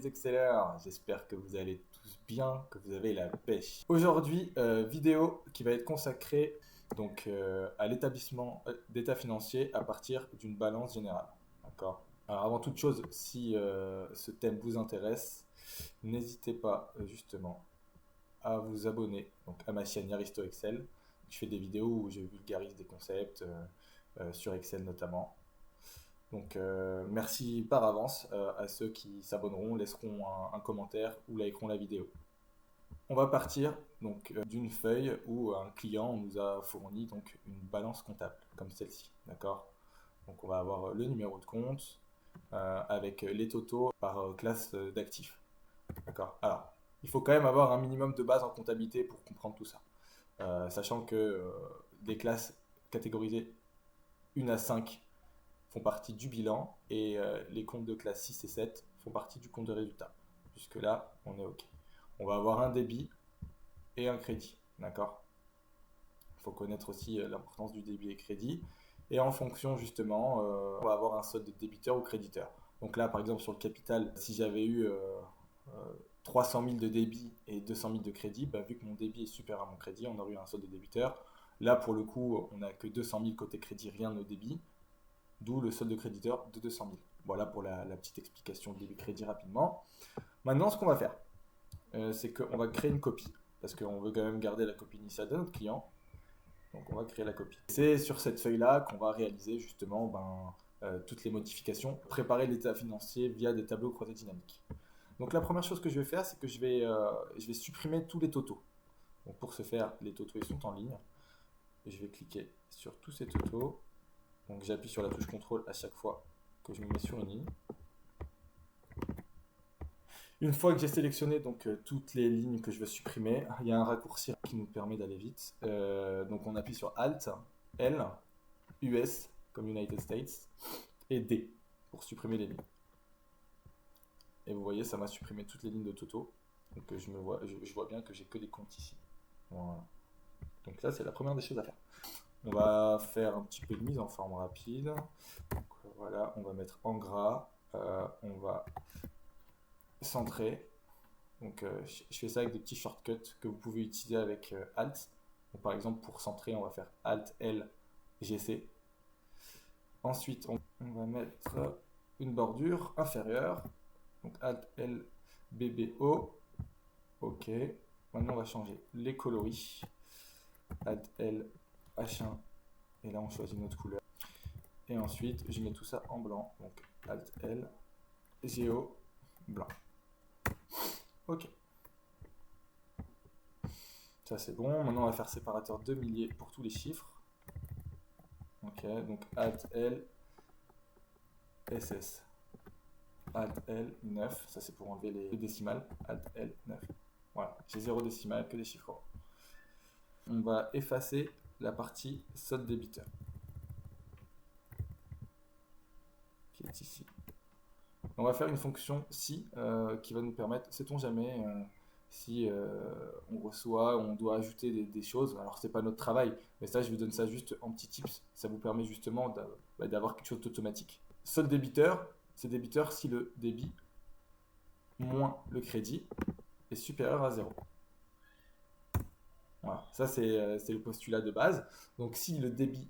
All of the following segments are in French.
Excellers, j'espère que vous allez tous bien, que vous avez la pêche. Aujourd'hui, vidéo qui va être consacrée à l'établissement d'état financier à partir d'une balance générale. D'accord. Alors avant toute chose, si ce thème vous intéresse, n'hésitez pas justement à vous abonner à ma chaîne Aristo Excel. Je fais des vidéos où je vulgarise des concepts sur Excel notamment. Merci par avance à ceux qui s'abonneront, laisseront un commentaire ou likeront la vidéo. On va partir d'une feuille où un client nous a fourni une balance comptable comme celle-ci, d'accord. Donc on va avoir le numéro de compte avec les totaux par classe d'actifs, d'accord. Alors, il faut quand même avoir un minimum de base en comptabilité pour comprendre tout ça, sachant que des classes catégorisées 1 à 5 font partie du bilan et les comptes de classe 6 et 7 font partie du compte de résultat. Jusque là, on est OK. On va avoir un débit et un crédit, d'accord. Il faut connaître aussi l'importance du débit et crédit. Et en fonction, justement, on va avoir un solde de débiteur ou créditeur. Donc là, par exemple, sur le capital, si j'avais eu 300 000 de débit et 200 000 de crédit, vu que mon débit est supérieur à mon crédit, on aurait eu un solde de débiteur. Là, pour le coup, on n'a que 200 000 côté crédit, rien de débit. D'où le solde de créditeur de 200 000. Voilà pour la petite explication de débit-crédit rapidement. Maintenant, ce qu'on va faire, c'est qu'on va créer une copie, parce qu'on veut quand même garder la copie initiale de notre client. Donc, on va créer la copie. C'est sur cette feuille-là qu'on va réaliser justement toutes les modifications, préparer l'état financier via des tableaux croisés dynamiques. Donc, la première chose que je vais faire, c'est que je vais supprimer tous les totaux. Donc, pour ce faire, les totaux ils sont en ligne. Et je vais cliquer sur tous ces totaux. Donc j'appuie sur la touche contrôle à chaque fois que je me mets sur une ligne. Une fois que j'ai sélectionné toutes les lignes que je veux supprimer, il y a un raccourci qui nous permet d'aller vite. Donc on appuie sur Alt, L, US comme United States et D pour supprimer les lignes. Et vous voyez, ça m'a supprimé toutes les lignes de Toto. Donc je vois bien que j'ai que des comptes ici. Voilà. Donc là, c'est la première des choses à faire. On va faire un petit peu de mise en forme rapide. Donc, voilà, on va mettre en gras. On va centrer. Donc, je fais ça avec des petits shortcuts que vous pouvez utiliser avec Alt. Donc, par exemple, pour centrer, on va faire Alt L GC. Ensuite, on va mettre une bordure inférieure. Donc, Alt L BBO. OK. Maintenant, on va changer les coloris. Alt L H1. Et là, on choisit notre couleur. Et ensuite, je mets tout ça en blanc. Donc, Alt L, Géo, blanc. OK. Ça, c'est bon. Maintenant, on va faire séparateur de milliers pour tous les chiffres. OK. Donc, Alt L, SS. Alt L, 9. Ça, c'est pour enlever les décimales. Alt L, 9. Voilà. J'ai 0 décimales, que des chiffres. On va effacer la partie solde débiteur. Qui est ici. On va faire une fonction si qui va nous permettre, sait-on jamais, si on reçoit, on doit ajouter des choses. Alors c'est pas notre travail, mais ça je vous donne ça juste en petits tips. Ça vous permet justement d'avoir quelque chose d'automatique. Solde débiteur, c'est débiteur si le débit moins le crédit est supérieur à 0. Voilà, ça c'est le postulat de base. Donc si le débit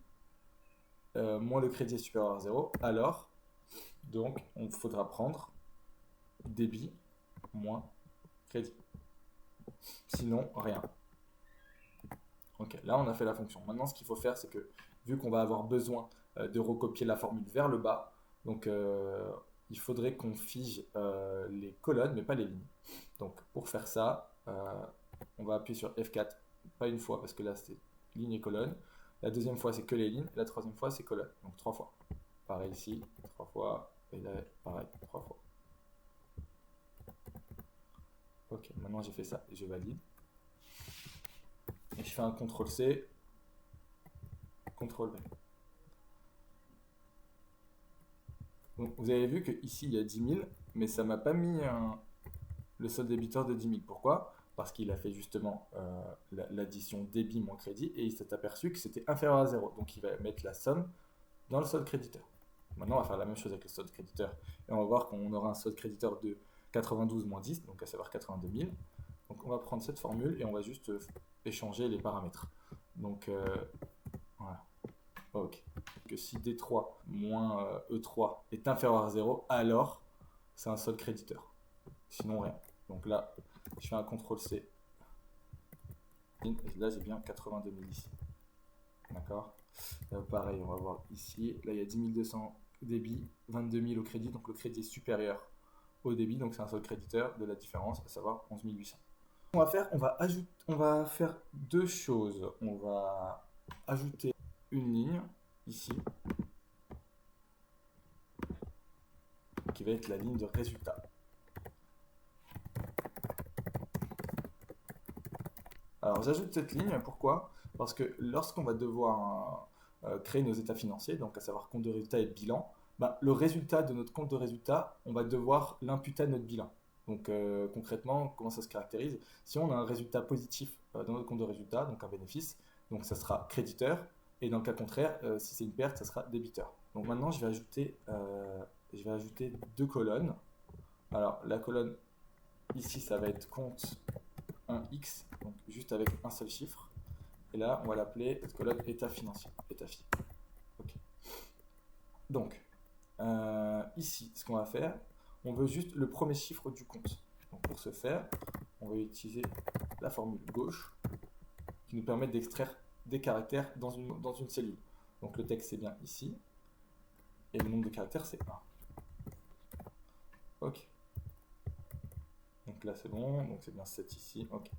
moins le crédit est supérieur à 0, alors donc on faudra prendre débit moins crédit. Sinon, rien. Ok, là on a fait la fonction. Maintenant, ce qu'il faut faire, c'est que vu qu'on va avoir besoin de recopier la formule vers le bas, il faudrait qu'on fige les colonnes, mais pas les lignes. Donc pour faire ça, on va appuyer sur F4, pas une fois, parce que là c'est ligne et colonne. La deuxième fois, c'est que les lignes. Et la troisième fois, c'est colonne. Donc 3 fois. Pareil ici, 3 fois. Et là, pareil, 3 fois. Ok, maintenant j'ai fait ça et je valide. Et je fais un CTRL-C, CTRL-V. Donc, vous avez vu qu'ici il y a 10 000, mais ça m'a pas mis le solde débiteur de 10 000. Pourquoi? Parce qu'il a fait justement l'addition débit moins crédit et il s'est aperçu que c'était inférieur à 0. Donc il va mettre la somme dans le solde créditeur. Maintenant on va faire la même chose avec le solde créditeur. Et on va voir qu'on aura un solde créditeur de 92 moins 10, donc à savoir 82 000. Donc on va prendre cette formule et on va juste échanger les paramètres. Donc voilà. Ok. Que si D3 moins E3 est inférieur à 0, alors c'est un solde créditeur. Sinon rien. Donc là, je fais un CTRL-C. Et là, j'ai bien 82 000 ici. D'accord. Pareil, on va voir ici. Là, il y a 10 200 débit, 22 000 au crédit. Donc le crédit est supérieur au débit. Donc c'est un solde créditeur de la différence, à savoir 11 800. On va faire, on va faire deux choses. On va ajouter une ligne ici qui va être la ligne de résultat. Alors j'ajoute cette ligne, pourquoi? Parce que lorsqu'on va devoir créer nos états financiers, donc à savoir compte de résultat et bilan, bah, le résultat de notre compte de résultat, on va devoir l'imputer à notre bilan. Donc concrètement, comment ça se caractérise? Si on a un résultat positif dans notre compte de résultat, donc un bénéfice, donc ça sera créditeur, et dans le cas contraire, si c'est une perte, ça sera débiteur. Donc maintenant, je vais ajouter deux colonnes. Alors la colonne ici, ça va être compte 1x, donc juste avec un seul chiffre. Et là, on va l'appeler cette colonne état financier, état fi. Okay. Donc, ici, ce qu'on va faire, on veut juste le premier chiffre du compte. Donc, pour ce faire, on va utiliser la formule gauche qui nous permet d'extraire des caractères dans une cellule. Donc, le texte, c'est bien ici. Et le nombre de caractères, c'est 1. Ok. Donc là, c'est bon. Donc, c'est bien 7 ici. Ok.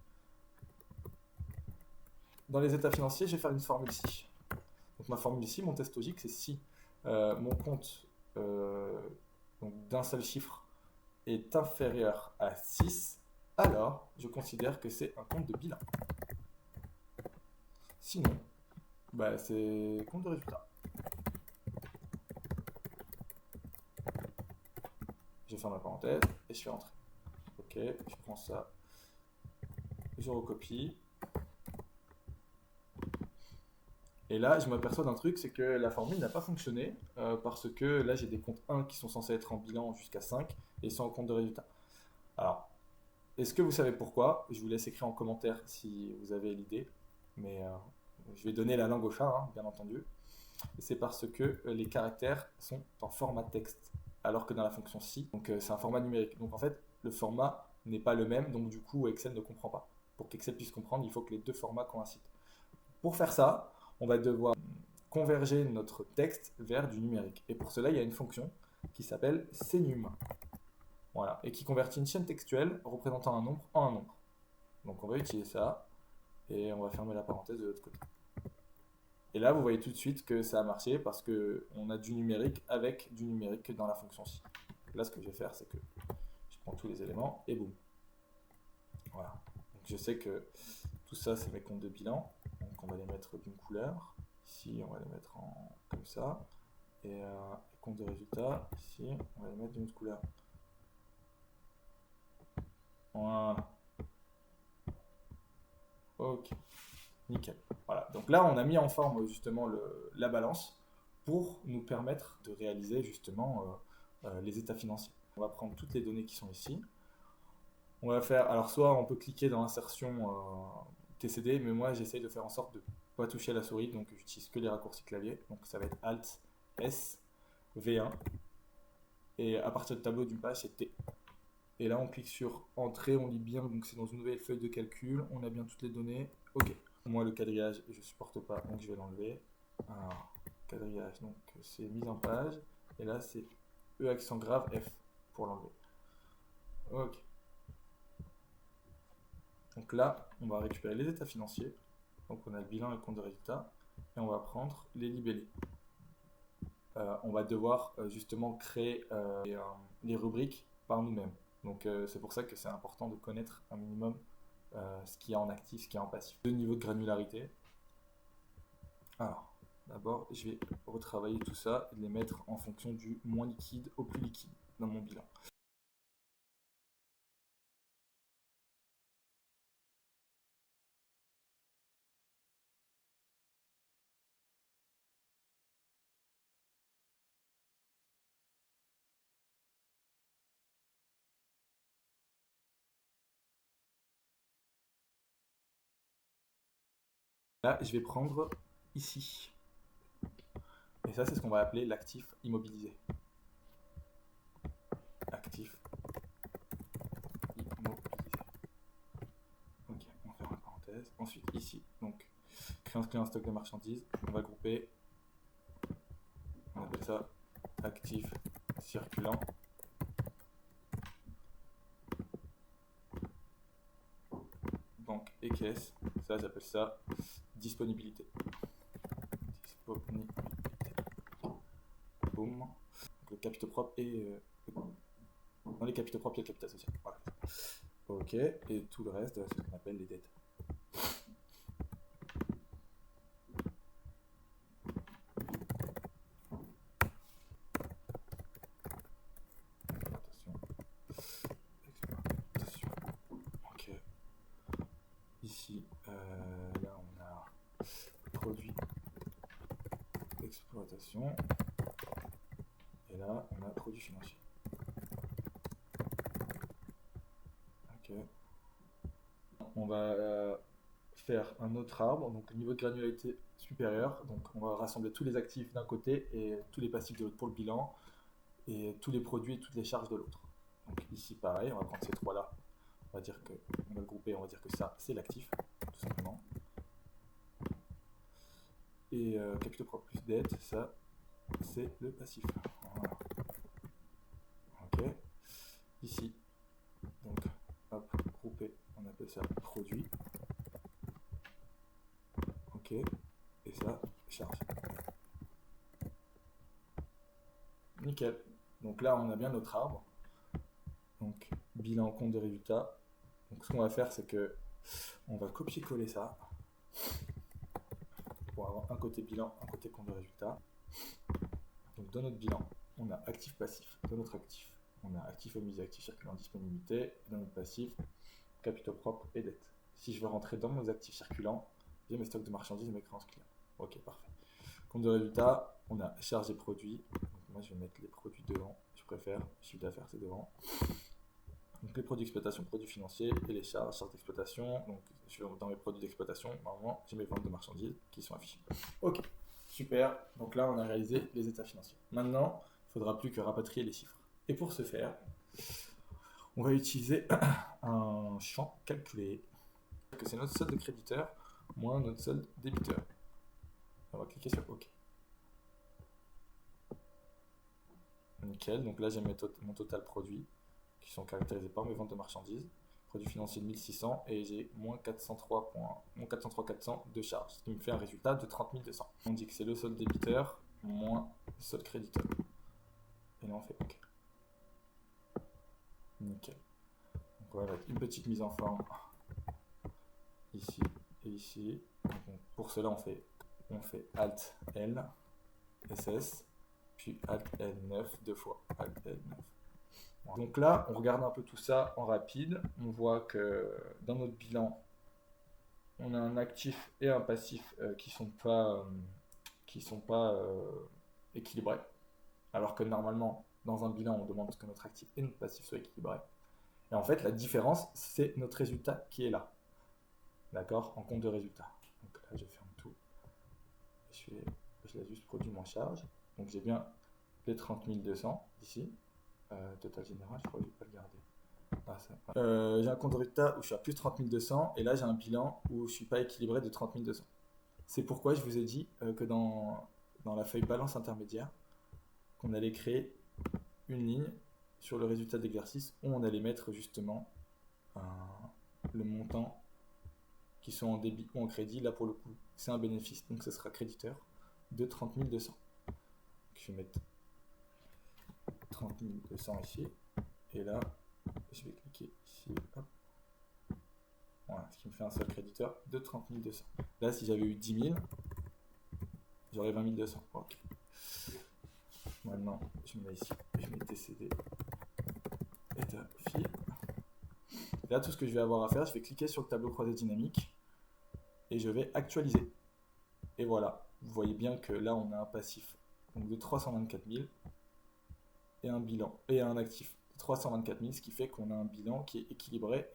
Dans les états financiers, je vais faire une formule ici. Donc ma formule ici, mon test logique, c'est si mon compte d'un seul chiffre est inférieur à 6, alors je considère que c'est un compte de bilan. Sinon, bah, c'est compte de résultat. Je ferme la parenthèse et je fais entrer. Ok, je prends ça, je recopie. Et là, je m'aperçois d'un truc, c'est que la formule n'a pas fonctionné parce que là, j'ai des comptes 1 qui sont censés être en bilan jusqu'à 5 et sont en compte de résultat. Alors, est-ce que vous savez pourquoi? Je vous laisse écrire en commentaire si vous avez l'idée, mais je vais donner la langue au chat, hein, bien entendu. C'est parce que les caractères sont en format texte, alors que dans la fonction si, donc c'est un format numérique. Donc en fait, le format n'est pas le même, donc du coup, Excel ne comprend pas. Pour qu'Excel puisse comprendre, il faut que les deux formats coïncident. Pour faire ça, on va devoir converger notre texte vers du numérique. Et pour cela, il y a une fonction qui s'appelle CNUM. Voilà, et qui convertit une chaîne textuelle représentant un nombre en un nombre. Donc on va utiliser ça, et on va fermer la parenthèse de l'autre côté. Et là, vous voyez tout de suite que ça a marché parce qu'on a du numérique avec du numérique dans la fonction ci. Là, ce que je vais faire, c'est que je prends tous les éléments, et boum. Voilà. Donc je sais que tout ça, c'est mes comptes de bilan. Donc on va les mettre d'une couleur. Ici, on va les mettre comme ça. Et les comptes de résultats, ici, on va les mettre d'une autre couleur. Voilà. Ok. Nickel. Voilà. Donc là, on a mis en forme justement la balance pour nous permettre de réaliser justement les états financiers. On va prendre toutes les données qui sont ici. On va faire, alors soit on peut cliquer dans l'insertion TCD, mais moi j'essaye de faire en sorte de ne pas toucher à la souris, donc j'utilise que les raccourcis clavier. Donc ça va être Alt, S, V1. Et à partir du tableau d'une page, c'est T. Et là, on clique sur Entrée, on lit bien, donc c'est dans une nouvelle feuille de calcul, on a bien toutes les données. Ok. Moi, le quadrillage, je supporte pas, donc je vais l'enlever. Alors, quadrillage, donc c'est mise en page. Et là, c'est E accent grave F pour l'enlever. Ok. Donc là, on va récupérer les états financiers. Donc on a le bilan et le compte de résultat. Et on va prendre les libellés. On va devoir justement créer les rubriques par nous-mêmes. Donc c'est pour ça que c'est important de connaître un minimum ce qu'il y a en actif, ce qu'il y a en passif. Deux niveaux de granularité. Alors, d'abord, je vais retravailler tout ça et les mettre en fonction du moins liquide au plus liquide dans mon bilan. Là, je vais prendre ici. Et ça, c'est ce qu'on va appeler l'actif immobilisé. Actif immobilisé. Ok, on va faire une parenthèse. Ensuite, ici, donc, créance client stock de marchandises. On va grouper. On appelle ça actif circulant. Banque et caisse. Ça, j'appelle ça disponibilité. Disponibilité. Boum. Donc, le capitaux propre et dans les capitaux propres, il y a le capital social. Voilà. Ok, et tout le reste, c'est ce qu'on appelle les dettes. Exploitation. Ok. Ici, là, on a produit d'exploitation. Et là, on a produit financier. Ok. On va faire un autre arbre, donc niveau de granularité supérieur. Donc on va rassembler tous les actifs d'un côté et tous les passifs de l'autre pour le bilan, et tous les produits et toutes les charges de l'autre. Donc ici pareil, on va prendre ces trois-là, on va dire que, on va le grouper, on va dire que ça c'est l'actif, tout simplement. Et capitaux propres plus dette, ça c'est le passif. Voilà. Ok. Ici, donc hop, grouper, on appelle ça produit. Ok. Et ça, charge. Nickel. Donc là, on a bien notre arbre. Donc bilan, compte de résultat. Donc ce qu'on va faire, c'est que on va copier-coller ça pour avoir un côté bilan, un côté compte de résultat. Donc dans notre bilan, on a actif passif. Dans notre actif, on a actif omisé, actif circulant, disponibilité. Dans notre passif, capitaux propres et dettes. Si je veux rentrer dans nos actifs circulants, j'ai mes stocks de marchandises et mes créances clients. Ok, parfait. Compte de résultat, on a charge et produits. Donc moi, je vais mettre les produits devant. Je préfère. Chiffre d'affaires, c'est devant. Donc les produits d'exploitation, produits financiers et les charges d'exploitation. Donc dans mes produits d'exploitation, normalement, j'ai mes ventes de marchandises qui sont affichées. Ok, super. Donc là, on a réalisé les états financiers. Maintenant, il ne faudra plus que rapatrier les chiffres. Et pour ce faire, on va utiliser un champ calculé, que c'est notre solde de créditeur moins notre solde débiteur. On va cliquer sur OK. Nickel, donc là j'ai mon total produit qui sont caractérisés par mes ventes de marchandises. Produit financier de 1600 et j'ai moins 403 400 de charges, ce qui me fait un résultat de 30 200. On dit que c'est le solde débiteur moins le solde créditeur. Et là on fait OK. Nickel. Donc voilà, une petite mise en forme ici et ici. Donc, pour cela on fait Alt L, SS, puis Alt L9 deux fois. Alt L9. Donc là, on regarde un peu tout ça en rapide. On voit que dans notre bilan, on a un actif et un passif qui sont pas équilibrés. Alors que normalement, dans un bilan, on demande que notre actif et notre passif soient équilibrés. Et en fait, la différence, c'est notre résultat qui est là. D'accord? En compte de résultat. Donc là, je ferme tout. Je l'ai juste produit moins charge. Donc j'ai bien les 30 200 ici. Total général, je crois que je vais pas le garder. J'ai un compte de résultat où je suis à plus 30 200 et là j'ai un bilan où je suis pas équilibré de 30 200. C'est pourquoi je vous ai dit que dans la feuille balance intermédiaire, qu'on allait créer une ligne sur le résultat d'exercice où on allait mettre justement le montant qui sont en débit ou en crédit. Là pour le coup, c'est un bénéfice, donc ce sera créditeur de 30 200. Donc, je vais mettre 30 200 ici, et là, je vais cliquer ici, hop. Voilà, ce qui me fait un seul créditeur de 30 200. Là, si j'avais eu 10 000, j'aurais 20 200. Ok. Maintenant, je mets ici, je mets TCD, état fil. Là, tout ce que je vais avoir à faire, je vais cliquer sur le tableau croisé dynamique et je vais actualiser. Et voilà, vous voyez bien que là, on a un passif donc de 324 000 et un bilan et un actif de 324 000, ce qui fait qu'on a un bilan qui est équilibré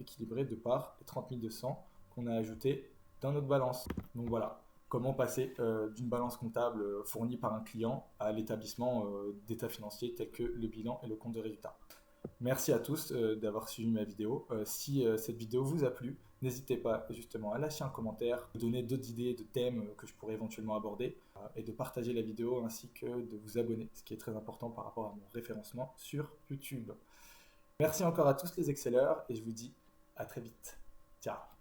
de par les 30 200 qu'on a ajouté dans notre balance. Donc voilà, comment passer d'une balance comptable fournie par un client à l'établissement d'état financier tel que le bilan et le compte de résultat. Merci à tous d'avoir suivi ma vidéo. Si cette vidéo vous a plu, n'hésitez pas justement à lâcher un commentaire, de donner d'autres idées de thèmes que je pourrais éventuellement aborder et de partager la vidéo ainsi que de vous abonner, ce qui est très important par rapport à mon référencement sur YouTube. Merci encore à tous les excelleurs et je vous dis à très vite. Ciao.